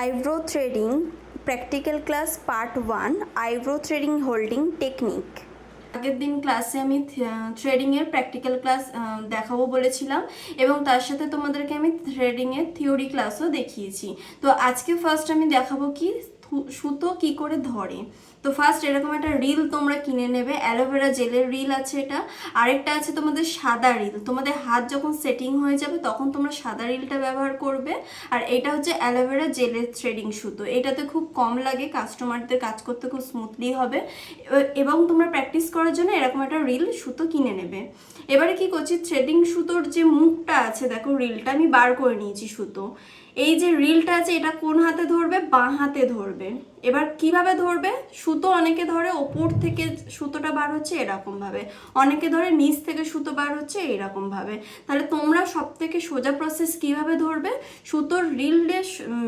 Eyebrow threading practical class part 1 eyebrow threading holding technique. আগের দিন ক্লাসে আমি থ্রেডিংয়ের প্র্যাকটিক্যাল ক্লাস দেখাবো বলেছিলাম এবং তার সাথে তোমাদেরকে আমি থ্রেডিংয়ের থিওরি ক্লাসও দেখিয়েছি। তো আজকে ফার্স্ট আমি দেখাবো কি সুতো কি করে ধরে। তো ফার্স্ট এরকম একটা রিল তোমরা কিনে নেবে, অ্যালোভেরা জেলের রিল আছে এটা। আরেকটা আছে তোমাদের সাদা রিল, তোমাদের হাত যখন সেটিং হয়ে যাবে তখন তোমরা সাদা রিলটা ব্যবহার করবে। আর এটা হচ্ছে অ্যালোভেরা জেলের থ্রেডিং সুতো, এটাতে খুব কম লাগে, কাস্টমারদের কাজ করতে খুব স্মুথলি হবে এবং তোমরা প্র্যাকটিস করার জন্য এরকম একটা রিল সুতো কিনে নেবে। এবারে কি করছি, থ্রেডিং সুতোর যে মুখটা আছে দেখো, রিলটা আমি বার করে নিয়েছি সুতো। এই যে রিলটা আছে এটা কোন হাতে ধরবে, বাঁ হাতে ধরবে। এবার কিভাবে ধরবে, সুতো অনেকে ধরে ওপর থেকে সুতোটা বার হচ্ছে এরকম ভাবে, অনেকে ধরে নিচ থেকে সুতো বার হচ্ছে এইরকম ভাবে। তাহলে তোমরা সব থেকে সোজা প্রসেস কিভাবে ধরবে, সুতোর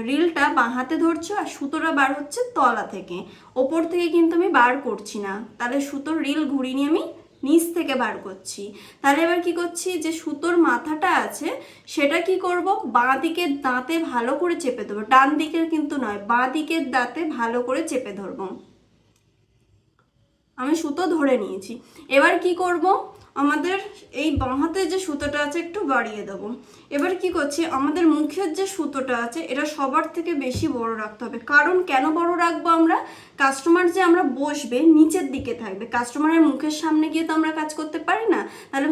রিলটা বাঁ হাতে ধরছো আর সুতোটা বার হচ্ছে তলা থেকে, ওপর থেকে কিন্তু আমি বার করছি না। তাহলে সুতোর রিল ঘুরিয়ে নিয়ে আমি নিচ থেকে বার করছি। তাহলে এবার কি করছি, যে সুতোর মাথাটা আছে সেটা কি করব, বাঁ দিকের দাঁতে ভালো করে চেপে ধরবো, ডান দিকের কিন্তু নয়, বাঁ দিকের দাঁতে ভালো করে চেপে ধরবো। আমি সুতো ধরে নিয়েছি। এবার কি করব, আমাদের এই বাঁ হাতে যে সুতোটা আছে একটু বাড়িয়ে দেবো। এবার কি করছি, আমাদের মুখের যে সুতোটা আছে এটা সবার থেকে বেশি বড় রাখতে হবে। কারণ কেন বড় রাখবো, আমরা কাস্টমার যে আমরা বসবে নিচের দিকে থাকবে, কাস্টমারের মুখের সামনে গিয়ে তো আমরা কাজ করতে পারি না। তাহলে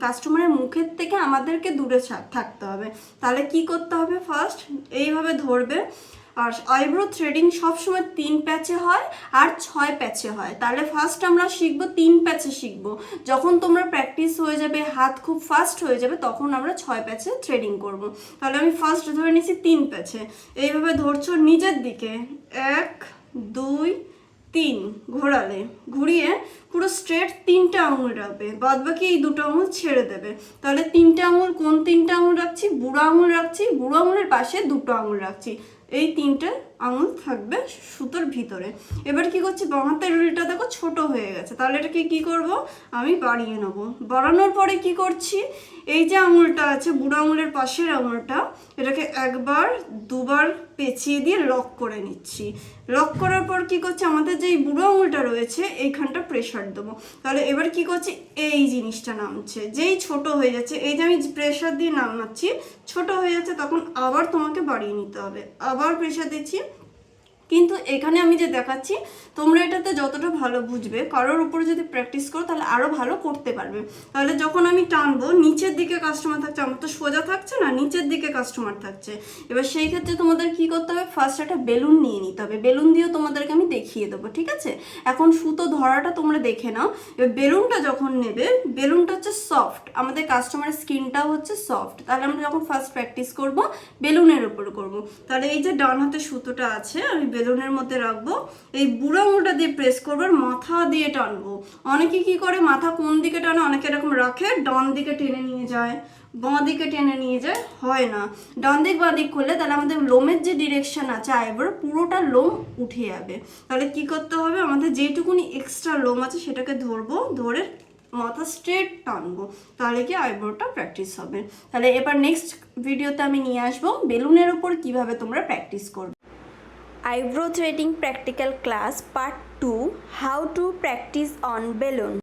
কাস্টমারের মুখের থেকে আমাদেরকে দূরে থাকতে হবে। তাহলে কি করতে হবে, ফার্স্ট এইভাবে ধরবে। আর আইব্রো থ্রেডিং সবসময় 3 প্যাচে হয় আর 6 প্যাচে হয়। তাহলে ফার্স্ট আমরা শিখবো 3 প্যাচে শিখবো। যখন তোমরা প্র্যাকটিস হয়ে যাবে, হাত খুব ফাস্ট হয়ে যাবে, তখন আমরা 6 প্যাচে থ্রেডিং করব। তাহলে আমি ফার্স্ট ধরে নিয়েছি 3 প্যাচে। এইভাবে ধরছো নিজের দিকে, 1 2 3 ঘোরালে, ঘুরিয়ে পুরো স্ট্রেট 3টে আঙুল রাখবে, বাদ বাকি এই 2টো আঙুল ছেড়ে দেবে। তাহলে 3টে আঙুল, কোন 3টে আঙুল রাখছি, বুড়ো আঙুল রাখছি, বুড়ো আঙুলের পাশে 2টো আঙুল রাখছি, এই 3টে আঙুল থাকবে সুতোর ভিতরে। এবার কি করছি, বাঁ হাতের রিলটা দেখো ছোট হয়ে গেছে, তাহলে এটাকে কি করব, আমি বাড়িয়ে নেবো। বাড়ানোর পরে কি করছি, এই যে আঙুলটা আছে বুড়ো আঙুলের পাশের আঙুলটা, এটাকে একবার দুবার পেঁচিয়ে দিয়ে লক করে নিচ্ছি। লক করার পর কি করছি, আমাদের যেই বুড়ো আঙুলটা রয়েছে এইখানটা প্রেশার দেবো। তাহলে এবার কি করছি, এই জিনিসটা নামছে, যেই ছোট হয়ে যাচ্ছে, এই যে আমি প্রেশার দিয়ে নামাচ্ছি, ছোট হয়ে যাচ্ছে, তখন আবার তোমাকে বাড়িয়ে নিতে হবে, আবার প্রেশার দিচ্ছি। কিন্তু এখানে আমি যে দেখাচ্ছি তোমরা এটাতে যতটা ভালো বুঝবে, কারোর উপরে যদি প্র্যাকটিস করো তাহলে আরও ভালো করতে পারবে। তাহলে যখন আমি টানবো নিচের দিকে কাস্টমার থাকছে, আমার তো সোজা থাকছে না, নিচের দিকে কাস্টমার থাকছে। এবার সেই ক্ষেত্রে তোমাদের কি করতে হবে, ফার্স্ট একটা বেলুন নিয়ে নিতে হবে, বেলুন দিয়েও তোমাদেরকে আমি দেখিয়ে দেবো, ঠিক আছে। এখন সুতো ধরাটা তোমরা দেখে নাও। এবার বেলুনটা যখন নেবে, বেলুনটা হচ্ছে সফট, আমাদের কাস্টমারের স্কিনটাও হচ্ছে সফট। তাহলে আমরা যখন ফার্স্ট প্র্যাকটিস করব বেলুনের উপর করব। তাহলে এই যে ডান হাতে সুতোটা আছে আমি বেলুনের মধ্যে রাখবো, এই বুড়ো আঙুলটা দিয়ে প্রেস করবো, মাথা দিয়ে টানবো। অনেকে কি করে, মাথা কোন দিকে টানে, অনেকে এরকম রাখে, ডান দিকে টেনে নিয়ে যায়, বাঁ দিকে টেনে নিয়ে যায়, হয় না। ডান দিক বাঁ দিক করলে তাহলে আমাদের লোমের যে ডিরেকশন আছে আইব্রোর, পুরোটা লোম উঠে যাবে। তাহলে কি করতে হবে, আমাদের যেটুকুনি এক্সট্রা লোম আছে সেটাকে ধরবো, ধরে মাথা স্ট্রেট টানবো, তাহলে কি আইব্রোটা প্র্যাকটিস হবে। তাহলে এবার নেক্সট ভিডিওতে আমি নিয়ে আসবো বেলুনের উপর কিভাবে তোমরা প্র্যাকটিস করবে। Eyebrow threading practical class part 2 how to practice on balloon.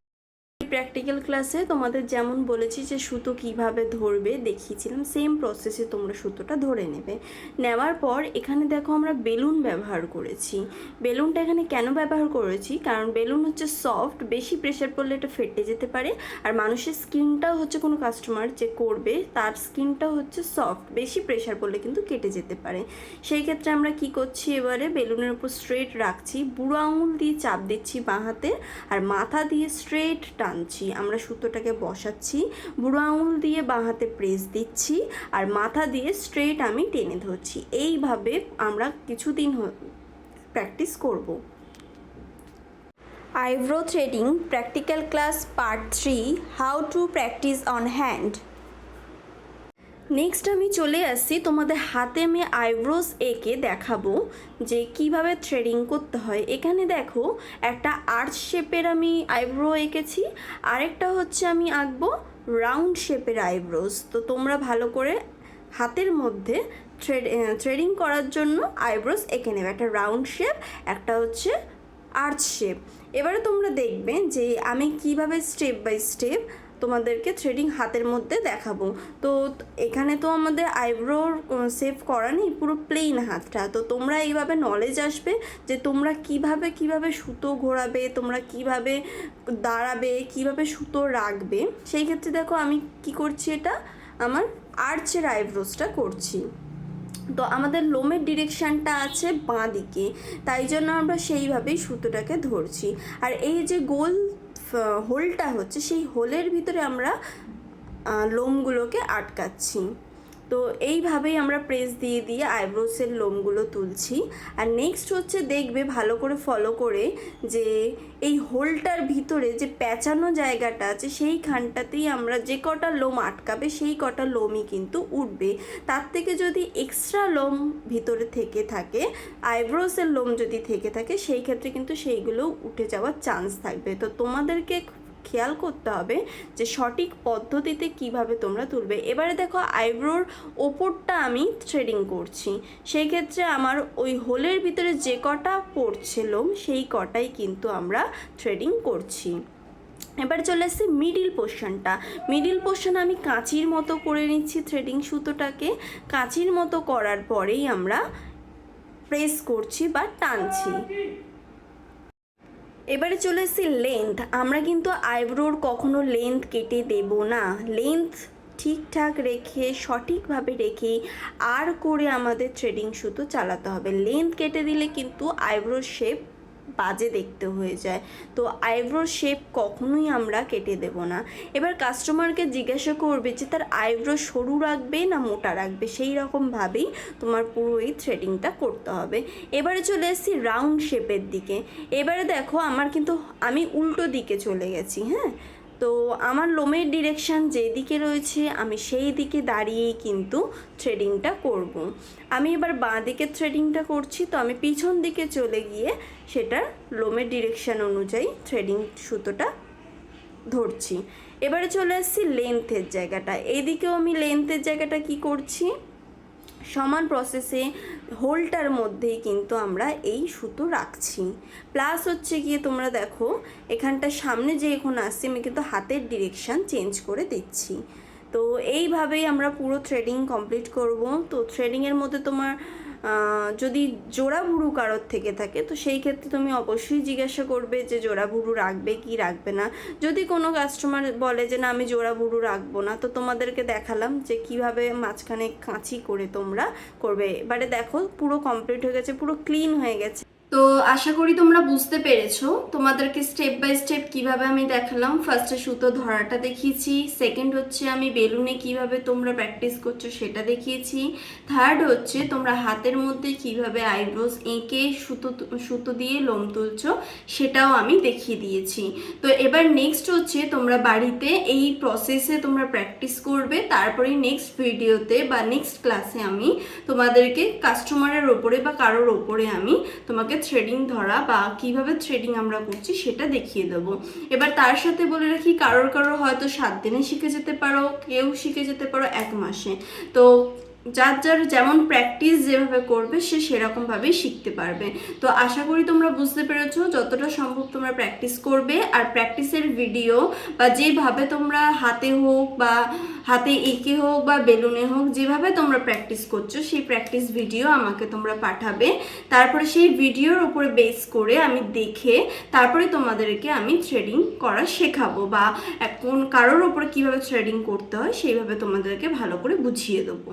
Practical ক্লাসে তোমাদের যেমন বলেছি যে সুতো কিভাবে ধরবে দেখিয়েছিলাম, সেম প্রসেসে তোমরা সুতোটা ধরে নেবে। নেওয়ার পর এখানে দেখো আমরা বেলুন ব্যবহার করেছি। বেলুনটা এখানে কেন ব্যবহার করেছি, কারণ বেলুন হচ্ছে সফট, বেশি প্রেশার পড়লে এটা ফেটে যেতে পারে। আর মানুষের স্কিনটাও হচ্ছে, কোনো কাস্টমার যে করবে তার স্কিনটাও হচ্ছে সফট, বেশি প্রেশার পড়লে কিন্তু কেটে যেতে পারে। সেই ক্ষেত্রে আমরা কি করছি, এবারে বেলুনের উপর স্ট্রেট রাখছি, বুড়ো আঙুল দিয়ে চাপ দিচ্ছি বাঁ হাতে, আর মাথা দিয়ে স্ট্রেট টানছি। আমরা সুতোটাকে বসাচ্ছি, বুড়ো আঙুল দিয়ে বাঁ হাতে প্রেস দিচ্ছি, আর মাথা দিয়ে স্ট্রেট আমি টেনে ধরছি। এইভাবে আমরা কিছুদিন প্র্যাকটিস করব। Eyebrow threading practical class part 3 how to practice on hand. Next আমি চলে আসছি, তোমাদের হাতে আমি আইব্রোস এঁকে দেখাবো যে কিভাবে থ্রেডিং করতে হয়। এখানে দেখো একটা আর্চ শেপের আমি আইব্রো এঁকেছি, আরেকটা হচ্ছে আমি আঁকবো রাউন্ড শেপের আইব্রোস। তো তোমরা ভালো করে হাতের মধ্যে থ্রেডিং করার জন্য আইব্রোস এঁকে নেবে, একটা রাউন্ড শেপ, একটা হচ্ছে আর্চ শেপ। এবারে তোমরা দেখবে যে আমি কিভাবে স্টেপ বাই স্টেপ তোমাদেরকে থ্রেডিং হাতের মধ্যে দেখাবো। তো এখানে তো আমাদের আইব্রোর শেপ করা নেই, পুরো প্লেন হাতটা। তো তোমরা এইভাবে নলেজ আসবে যে তোমরা কিভাবে সুতো ঘোরাবে, তোমরা কিভাবে দাঁড়াবে, কিভাবে সুতো রাখবে। সেই ক্ষেত্রে দেখো আমি কি করছি, এটা আমার আর্চের আইব্রোসটা করছি। তো আমাদের লোমের ডিরেকশানটা আছে বাঁ দিকে, তাই জন্য আমরা সেইভাবেই সুতোটাকে ধরছি। আর এই যে গোল হোলটা হচ্ছে, সেই হোলের ভিতরে আমরা লোমগুলোকে আটকাচ্ছি। তো এইভাবেই আমরা প্রেস দিয়ে দিয়ে আইব্রোসের লোমগুলো তুলছি। আর নেক্সট হচ্ছে দেখবে ভালো করে ফলো করে যে এই হোলটার ভিতরে যে প্যাঁচানো জায়গাটা আছে সেইখানটাতেই আমরা যে কটা লোম আটকাবে সেই কটা লোমই কিন্তু উঠবে। তার থেকে যদি এক্সট্রা লোম ভিতরে থেকে থাকে, আইব্রোসের লোম যদি থেকে থাকে, সেই ক্ষেত্রে কিন্তু সেইগুলো উঠে যাওয়ার চান্স থাকবে। তো তোমাদেরকে খেয়াল করতে হবে যে সঠিক পদ্ধতিতে কিভাবে তোমরা তুলবে। এবারে দেখো আইব্রোর ওপরটা আমি থ্রেডিং করছি, সেই ক্ষেত্রে আমার ওই হোলের ভিতরে যে কটা পড়ছে লোম সেই কটাই কিন্তু আমরা থ্রেডিং করছি। এবার চলে এসেছি মিডিল পোর্শনটা। মিডিল পোর্শন আমি কাঁচির মতো করে নিচ্ছি থ্রেডিং সুতোটাকে। কাঁচির মতো করার পরেই আমরা প্রেস করছি বা টানছি। এবারে চলে এসেছি লেন্থ। আমরা কিন্তু আইব্রোর কখনো লেন্থ কেটে দেব না, লেন্থ ঠিকঠাক রেখে সঠিকভাবে রেখে আর করে আমাদের থ্রেডিং সুতো চালাতে হবে। লেন্থ কেটে দিলে কিন্তু আইব্রোর শেপ বাজে দেখতে হয়ে যায়। তো আইব্রোর শেপ কখনোই আমরা কেটে দেব না। এবার কাস্টমারকে জিজ্ঞাসা করবে যে তার আইব্রো সরু রাখবে না মোটা রাখবে, সেই রকমভাবেই তোমার পুরো এই থ্রেডিংটা করতে হবে। এবারে চলে এসেছি রাউন্ড শেপের দিকে। এবারে দেখো আমার কিন্তু আমি উল্টো দিকে চলে গেছি, হ্যাঁ। তো আমার লোমের ডিরেকশান যেদিকে রয়েছে আমি সেই দিকে দাঁড়িয়েই কিন্তু থ্রেডিংটা করব। আমি এবার বাঁ দিকে থ্রেডিংটা করছি, তো আমি পিছন দিকে চলে গিয়ে সেটার লোমের ডিরেকশান অনুযায়ী থ্রেডিং সুতোটা ধরছি। এবারে চলে আসছি লেন্থের জায়গাটা। এইদিকেও আমি লেন্থের জায়গাটা কি করছি, সমান প্রসেসে হোলটার মধ্যেই কিন্তু আমরা এই সুতো রাখছি। প্লাস হচ্ছে গিয়ে তোমরা দেখো এখানটা সামনে যে এখন আসছে আমি কিন্তু হাতের ডিরেকশান চেঞ্জ করে দিচ্ছি। তো এইভাবেই আমরা পুরো থ্রেডিং কমপ্লিট করব। তো থ্রেডিংয়ের মধ্যে তোমার যদি জোড়া ভুরু কারোর থেকে থাকে তো সেই ক্ষেত্রে তুমি অবশ্যই জিজ্ঞাসা করবে যে জোড়া ভুরু রাখবে কি রাখবে না। যদি কোনো কাস্টমার বলে যে না আমি জোড়া ভুরু রাখবো না, তো তোমাদেরকে দেখালাম যে কিভাবে মাঝখানে কাঁচি করে তোমরা করবে। এবারে দেখো পুরো কমপ্লিট হয়ে গেছে, পুরো ক্লিন হয়ে গেছে। তো আশা করি তোমরা বুঝতে পেরেছো। তোমাদেরকে স্টেপ বাই স্টেপ কিভাবে আমি দেখালাম। ফার্স্টে সুতো ধরাটা দেখিয়েছি, সেকেন্ড হচ্ছে আমি বেলুনে কিভাবে তোমরা প্র্যাকটিস করছো সেটা দেখিয়েছি, থার্ড হচ্ছে তোমরা হাতের মধ্যে কিভাবে আইব্রোস এঁকে সুতো দিয়ে লোম তুলছো সেটাও আমি দেখিয়ে দিয়েছি। তো এবার নেক্সট হচ্ছে তোমরা বাড়িতে এই প্রসেসে তোমরা প্র্যাকটিস করবে, তারপরে নেক্সট ভিডিওতে বা নেক্সট ক্লাসে আমি তোমাদেরকে কাস্টমারের ওপরে বা কারোর ওপরে আমি তোমাকে থ্রেডিং ধরা বা কিভাবে থ্রেডিং আমরা করছি সেটা দেখিয়ে দেবো। এবার তার সাথে বলে রাখি কারোর হয়তো 7 দিনে শিখে যেতে পারো, কেউ শিখে যেতে পারো 1 মাসে। তো যার যার যেমন প্র্যাকটিস যেভাবে করবে সে সেরকমভাবেই শিখতে পারবে। তো আশা করি তোমরা বুঝতে পেরেছো। যতটা সম্ভব তোমরা প্র্যাকটিস করবে, আর প্র্যাকটিসের ভিডিও বা যেভাবে তোমরা হাতে হোক বা হাতে এঁকে হোক বা বেলুনে হোক যেভাবে তোমরা প্র্যাকটিস করছো সেই প্র্যাকটিস ভিডিও আমাকে তোমরা পাঠাবে। তারপরে সেই ভিডিওর উপরে বেস করে আমি দেখে তারপরে তোমাদেরকে আমি থ্রেডিং করা শেখাবো বা এখন কারোর ওপরে কীভাবে থ্রেডিং করতে হয় সেইভাবে তোমাদেরকে ভালো করে বুঝিয়ে দেবো।